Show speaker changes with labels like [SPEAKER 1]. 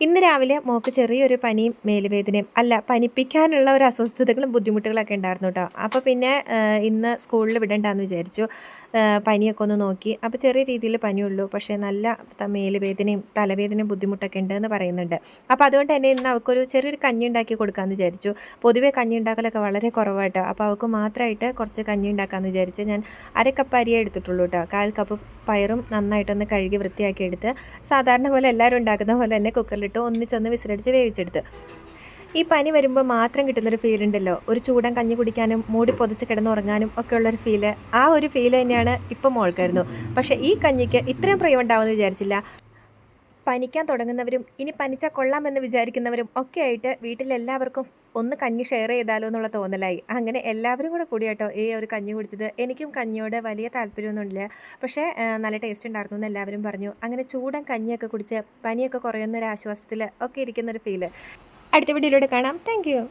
[SPEAKER 1] ഇന്ന് രാവിലെ മോൾക്ക് ചെറിയൊരു പനിയും മേലുവേദനയും അല്ല പനിപ്പിക്കാനുള്ള ഒരു അസ്വസ്ഥതകളും ബുദ്ധിമുട്ടുകളൊക്കെ ഉണ്ടായിരുന്നു കേട്ടോ. അപ്പോൾ പിന്നെ ഇന്ന് സ്കൂളിൽ വിടണ്ടെന്ന് വിചാരിച്ചു. പനിയൊക്കെ ഒന്ന് നോക്കി. അപ്പോൾ ചെറിയ രീതിയിൽ പനിയുള്ളൂ, പക്ഷേ നല്ല മേലുവേദനയും തലവേദനയും ബുദ്ധിമുട്ടൊക്കെ ഉണ്ടെന്ന് പറയുന്നുണ്ട്. അപ്പോൾ അതുകൊണ്ട് തന്നെ ഇന്ന് അവൾക്കൊരു ചെറിയൊരു കഞ്ഞി ഉണ്ടാക്കി കൊടുക്കാമെന്ന് വിചാരിച്ചു. പൊതുവേ കഞ്ഞി ഉണ്ടാക്കലൊക്കെ വളരെ കുറവാട്ടോ. അപ്പോൾ അവൾക്ക് മാത്രമായിട്ട് കുറച്ച് കഞ്ഞി ഉണ്ടാക്കാമെന്ന് വിചാരിച്ച് ഞാൻ അരക്കപ്പ് അരിയേ എടുത്തിട്ടുള്ളൂ കേട്ടോ. 1/4 കപ്പ് പയറും നന്നായിട്ടൊന്ന് കഴുകി വൃത്തിയാക്കി എടുത്ത് സാധാരണ പോലെ എല്ലാവരും ഉണ്ടാക്കുന്ന പോലെ തന്നെ കുക്കറിലിട്ട് ഒന്നിച്ചൊന്ന് വിസിലടിച്ച് വേവിച്ചെടുത്ത്. ഈ പനി വരുമ്പോൾ മാത്രം കിട്ടുന്നൊരു ഫീൽ ഉണ്ടല്ലോ, ഒരു ചൂടൻ കഞ്ഞി കുടിക്കാനും മൂടി പൊതിച്ച് കിടന്നുറങ്ങാനും ഒക്കെ ഉള്ളൊരു ഫീല്, ആ ഒരു ഫീൽ തന്നെയാണ് ഇപ്പം മോൾക്കായിരുന്നു. പക്ഷേ ഈ കഞ്ഞിക്ക് ഇത്രയും പ്രിയം ഉണ്ടാവുമെന്ന് വിചാരിച്ചില്ല. പനിക്കാൻ തുടങ്ങുന്നവരും ഇനി പനിച്ചാൽ കൊള്ളാമെന്ന് വിചാരിക്കുന്നവരും ഒക്കെ ആയിട്ട് വീട്ടിലെല്ലാവർക്കും ഒന്ന് കഞ്ഞി ഷെയർ ചെയ്താലോ എന്നുള്ള തോന്നലായി. അങ്ങനെ എല്ലാവരും കൂടെ കൂടിയാട്ടോ ഈ ഒരു കഞ്ഞി കുടിച്ചത്. എനിക്കും കഞ്ഞിയോട് വലിയ താല്പര്യമൊന്നുമില്ല, പക്ഷേ നല്ല ടേസ്റ്റ് ഉണ്ടായിരുന്നു എന്ന് എല്ലാവരും പറഞ്ഞു. അങ്ങനെ ചൂടൻ കഞ്ഞിയൊക്കെ കുടിച്ച് പനിയൊക്കെ കുറയുന്നൊരു ആശ്വാസത്തിൽ ഒക്കെ ഇരിക്കുന്നൊരു ഫീല്. അടുത്ത വീഡിയോയിലൂടെ കാണാം. Thank you.